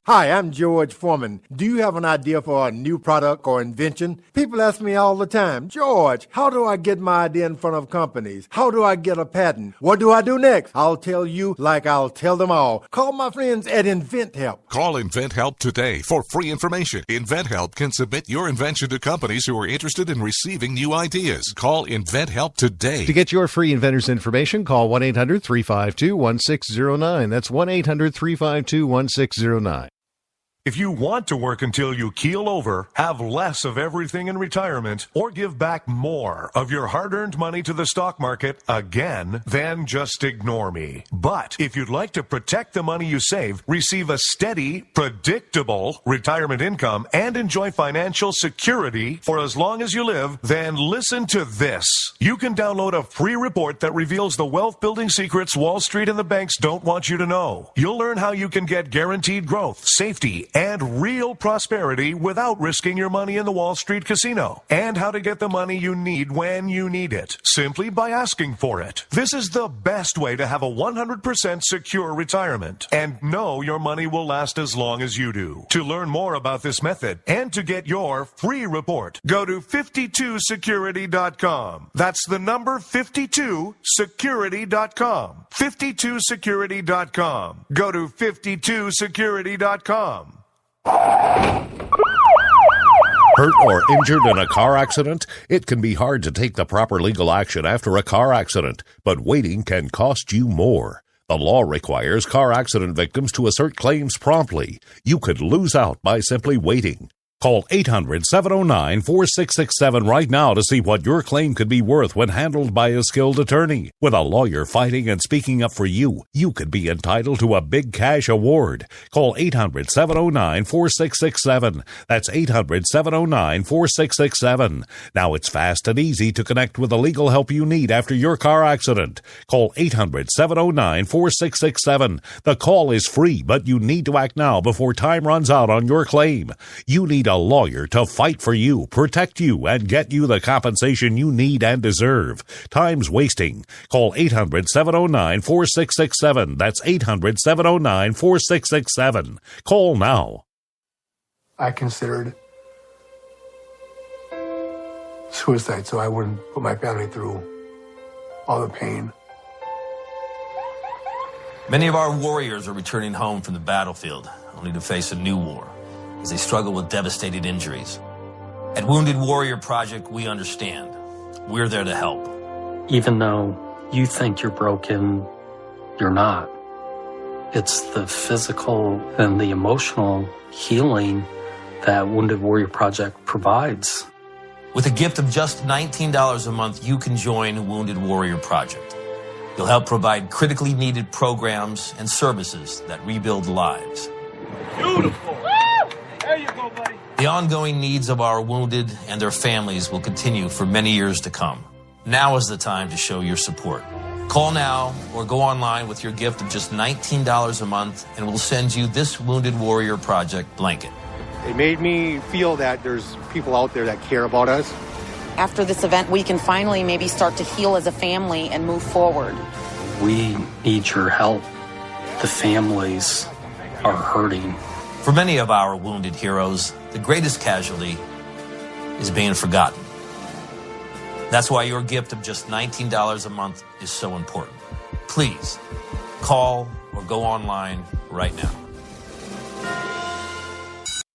Hi, I'm George Foreman. Do you have an idea for a new product or invention? People ask me all the time, George, how do I get my idea in front of companies? How do I get a patent? What do I do next? I'll tell you like I'll tell them all. Call my friends at InventHelp. Call InventHelp today for free information. InventHelp can submit your invention to companies who are interested in receiving new ideas. Call InventHelp today. To get your free inventor's information, call 1-800-352-1609. That's 1-800-352-1609. If you want to work until you keel over, have less of everything in retirement, or give back more of your hard-earned money to the stock market again, then just ignore me. But if you'd like to protect the money you save, receive a steady, predictable retirement income, and enjoy financial security for as long as you live, then listen to this. You can download a free report that reveals the wealth-building secrets Wall Street and the banks don't want you to know. You'll learn how you can get guaranteed growth, safety, and real prosperity without risking your money in the Wall Street casino, and how to get the money you need when you need it, simply by asking for it. This is the best way to have a 100% secure retirement, and know your money will last as long as you do. To learn more about this method, and to get your free report, go to 52security.com. That's the number 52security.com. 52security.com. Go to 52security.com. Hurt or injured in a car accident? It can be hard to take the proper legal action after a car accident, but waiting can cost you more. The law requires car accident victims to assert claims promptly. You could lose out by simply waiting. Call 800-709-4667 right now to see what your claim could be worth when handled by a skilled attorney. With a lawyer fighting and speaking up for you, you could be entitled to a big cash award. Call 800-709-4667. That's 800-709-4667. Now it's fast and easy to connect with the legal help you need after your car accident. Call 800-709-4667. The call is free, but you need to act now before time runs out on your claim. You need a lawyer to fight for you, protect you, and get you the compensation you need and deserve. Time's wasting. Call 800-709-4667. That's 800-709-4667. Call now. I considered suicide so I wouldn't put my family through all the pain. Many of our warriors are returning home from the battlefield, only to face a new war as they struggle with devastating injuries. At Wounded Warrior Project, we understand. We're there to help. Even though you think you're broken, you're not. It's the physical and the emotional healing that Wounded Warrior Project provides. With a gift of just $19 a month, you can join Wounded Warrior Project. You'll help provide critically needed programs and services that rebuild lives. Beautiful. There you go, buddy. The ongoing needs of our wounded and their families will continue for many years to come. Now is the time to show your support. Call now or go online with your gift of just $19 a month, and we'll send you this Wounded Warrior Project blanket. It made me feel that there's people out there that care about us. After this event, we can finally maybe start to heal as a family and move forward. We need your help. The families are hurting. For many of our wounded heroes, the greatest casualty is being forgotten. That's why your gift of just $19 a month is so important. Please call or go online right now.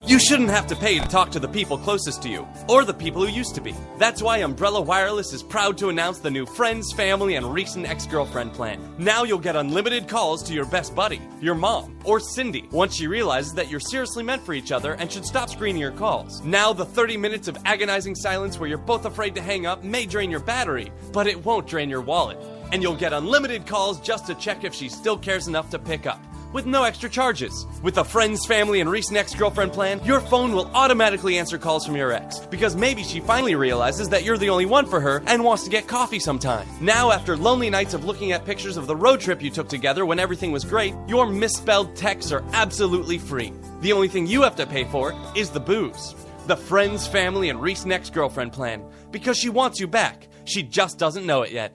You shouldn't have to pay to talk to the people closest to you, or the people who used to be. That's why Umbrella Wireless is proud to announce the new Friends, Family, and Recent Ex-Girlfriend plan. Now you'll get unlimited calls to your best buddy, your mom, or Cindy, once she realizes that you're seriously meant for each other and should stop screening your calls. Now the 30 minutes of agonizing silence where you're both afraid to hang up may drain your battery, but it won't drain your wallet. And you'll get unlimited calls just to check if she still cares enough to pick up, with no extra charges. With the Friends, Family, and Recent Ex-Girlfriend plan, your phone will automatically answer calls from your ex, because maybe she finally realizes that you're the only one for her and wants to get coffee sometime. Now, after lonely nights of looking at pictures of the road trip you took together when everything was great, your misspelled texts are absolutely free. The only thing you have to pay for is the booze. The Friends, Family, and Recent Ex-Girlfriend plan, because she wants you back. She just doesn't know it yet.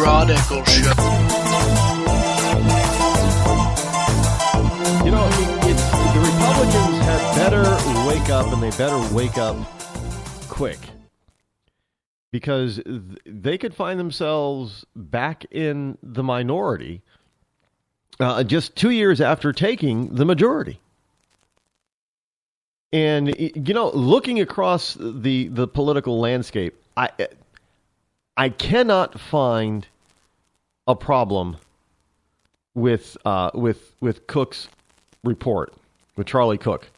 Rod Eccles Show. You know, the Republicans had better wake up, and they better wake up quick, because they could find themselves back in the minority just 2 years after taking the majority. And, you know, looking across the political landscape, I cannot find a problem with Cook's report, with Charlie Cook.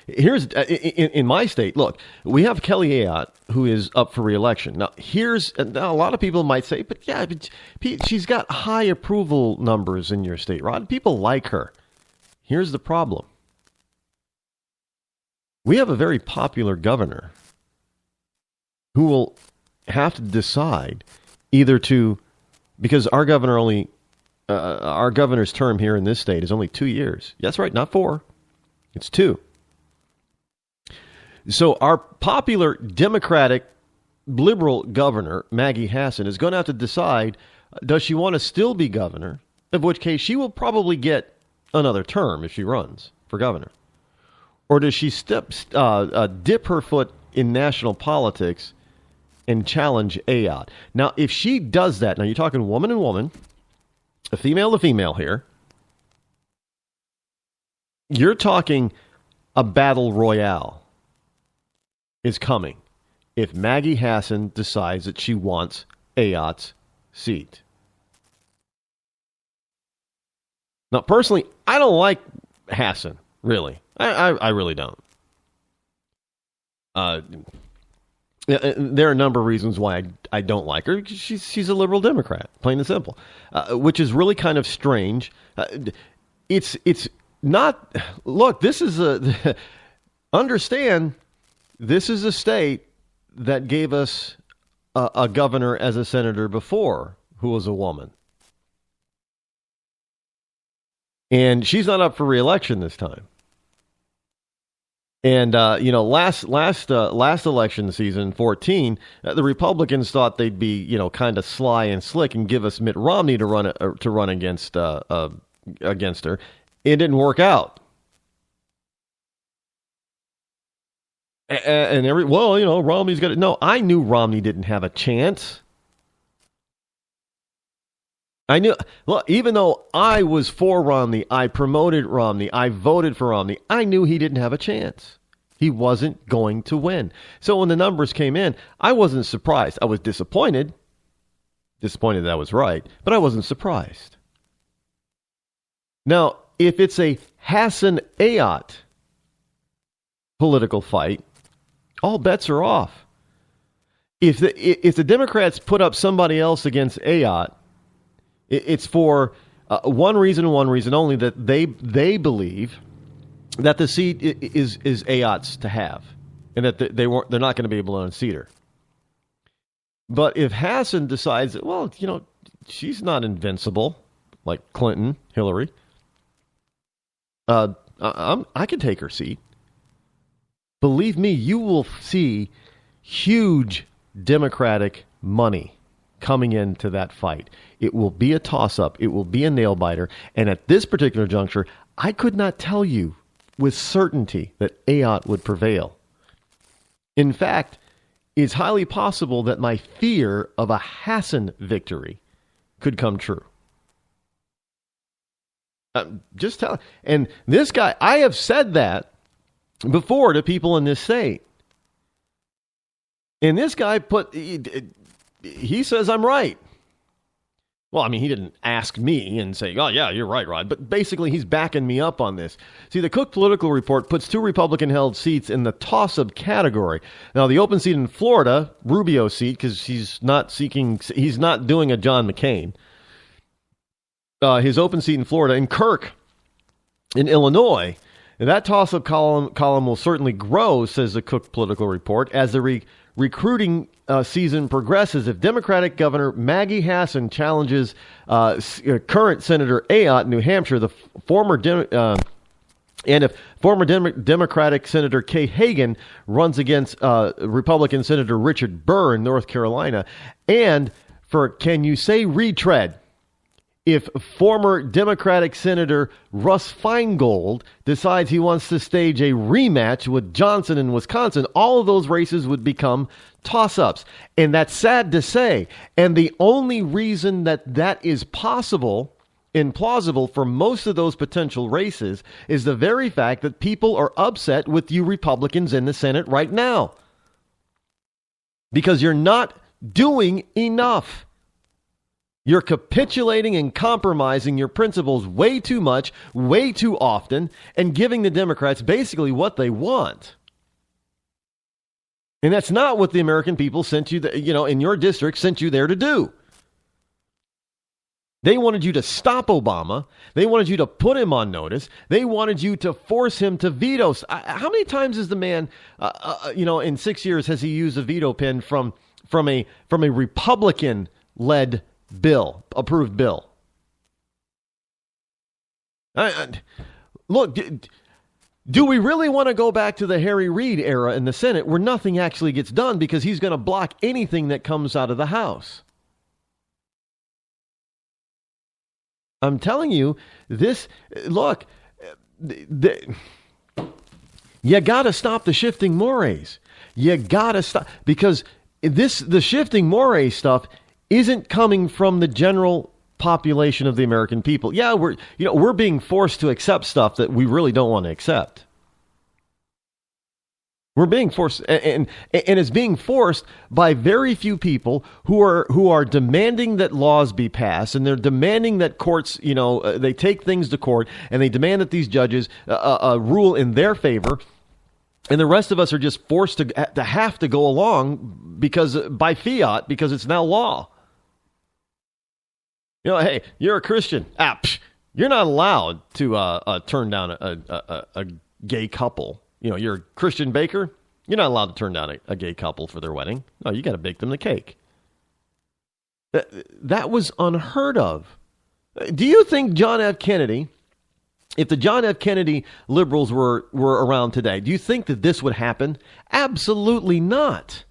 Here's in my state. Look, we have Kelly Ayotte, who is up for re-election. Now, a lot of people might say, but she's got high approval numbers in your state, Rod. People like her. Here's the problem. We have a very popular governor who will have to decide either to, because our governor's term here in this state is only 2 years. That's right, not 4. It's 2. So our popular Democratic liberal governor, Maggie Hassan, is going to have to decide, does she want to still be governor, in which case she will probably get another term if she runs for governor, or does she dip her foot in national politics and challenge Ayotte? Now, if she does that, now you're talking woman and woman, a female to female here, you're talking a battle royale is coming if Maggie Hassan decides that she wants Ayotte's seat. Now, personally, I don't like Hassan, really. I really don't. There are a number of reasons why I don't like her. She's a liberal Democrat, plain and simple, which is really kind of strange. It's not. Look, this is understand. This is a state that gave us a governor as a senator before who was a woman, and she's not up for re-election this time. And, last election season, 2014, the Republicans thought they'd be, kind of sly and slick and give us Mitt Romney to run against her. It didn't work out. Romney's got it. No, I knew Romney didn't have a chance. I knew, even though I was for Romney, I promoted Romney, I voted for Romney, I knew he didn't have a chance. He wasn't going to win. So when the numbers came in, I wasn't surprised. I was disappointed. Disappointed that I was right, but I wasn't surprised. Now, if it's a Hassan-Ayotte political fight, all bets are off. If the Democrats put up somebody else against Ayotte, it's for one reason and one reason only, that they believe that the seat is Ayotte's to have, and that they're not going to be able to unseat her. But if Hassan decides that, well, she's not invincible like Clinton, Hillary, I can take her seat. Believe me, you will see huge Democratic money coming into that fight. It will be a toss-up. It will be a nail-biter. And at this particular juncture, I could not tell you with certainty that Ayotte would prevail. In fact, it's highly possible that my fear of a Hassan victory could come true. Just tell. And this guy, I have said that before to people in this state. And this guy he says I'm right. Well, I mean, he didn't ask me and say, oh, yeah, you're right, Rod. But basically, he's backing me up on this. See, the Cook Political Report puts 2 Republican-held seats in the toss-up category. Now, the open seat in Florida, Rubio's seat, because he's not doing a John McCain. His open seat in Florida, and Kirk in Illinois. And that toss-up column will certainly grow, says the Cook Political Report, as the recruiting season progresses. If Democratic Governor Maggie Hassan challenges current Senator Ayotte in New Hampshire, and if former Democratic Senator Kay Hagan runs against Republican Senator Richard Burr in North Carolina, and for, can you say retread, if former Democratic Senator Russ Feingold decides he wants to stage a rematch with Johnson in Wisconsin, all of those races would become toss-ups. And that's sad to say. And the only reason that that is possible and plausible for most of those potential races is the very fact that people are upset with you Republicans in the Senate right now. Because you're not doing enough. You're capitulating and compromising your principles way too much, way too often, and giving the Democrats basically what they want. And that's not what the American people sent you, in your district, sent you there to do. They wanted you to stop Obama. They wanted you to put him on notice. They wanted you to force him to veto. How many times has the man, in 6 years, has he used a veto pen from a Republican-led bill, approved bill? Look, do we really want to go back to the Harry Reid era in the Senate where nothing actually gets done because he's going to block anything that comes out of the House? I'm telling you, you got to stop the shifting mores. You got to stop, because the shifting mores stuff isn't coming from the general population of the American people. Yeah, we're being forced to accept stuff that we really don't want to accept. We're being forced, and it's being forced by very few people who are demanding that laws be passed, and they're demanding that courts, they take things to court, and they demand that these judges rule in their favor, and the rest of us are just forced to have to go along by fiat, because it's now law. Hey, you're a Christian. You're not allowed to turn down a gay couple. You're a Christian baker. You're not allowed to turn down a gay couple for their wedding. No, you got to bake them the cake. That was unheard of. Do you think John F. Kennedy, if the John F. Kennedy liberals were around today, do you think that this would happen? Absolutely not.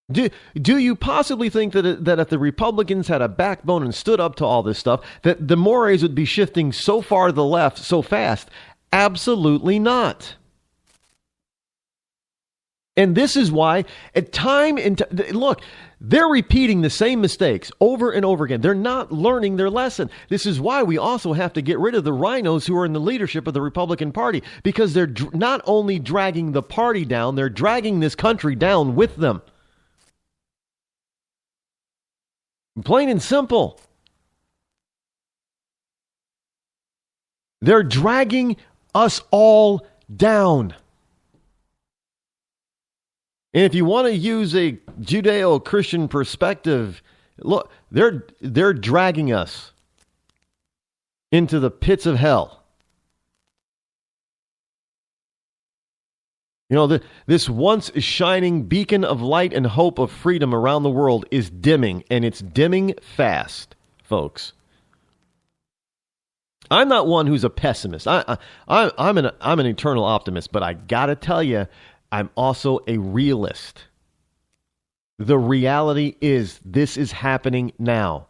Do you possibly think that if the Republicans had a backbone and stood up to all this stuff, that the mores would be shifting so far to the left so fast? Absolutely not. And this is why look, they're repeating the same mistakes over and over again. They're not learning their lesson. This is why we also have to get rid of the rhinos who are in the leadership of the Republican Party, because they're not only dragging the party down, they're dragging this country down with them. Plain and simple. They're dragging us all down. And if you want to use a Judeo-Christian perspective, look, they're dragging us into the pits of hell. This once shining beacon of light and hope of freedom around the world is dimming, and it's dimming fast, folks. I'm not one who's a pessimist. I'm an eternal optimist, but I gotta tell you, I'm also a realist. The reality is, this is happening now.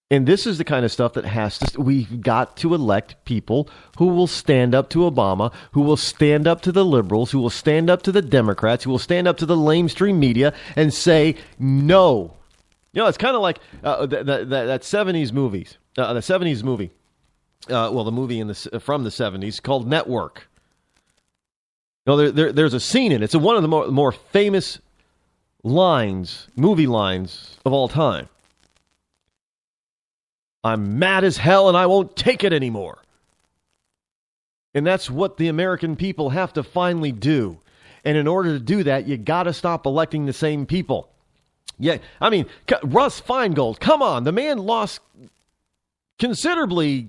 And this is the kind of stuff that we've got to elect people who will stand up to Obama, who will stand up to the liberals, who will stand up to the Democrats, who will stand up to the lamestream media and say no. It's kind of like that 70s movies, the 70s movie. The movie from the 70s called Network. There's a scene in it. It's one of the more famous movie lines of all time. I'm mad as hell and I won't take it anymore. And that's what the American people have to finally do. And in order to do that, you got to stop electing the same people. Yeah, I mean, Russ Feingold, come on. The man lost considerably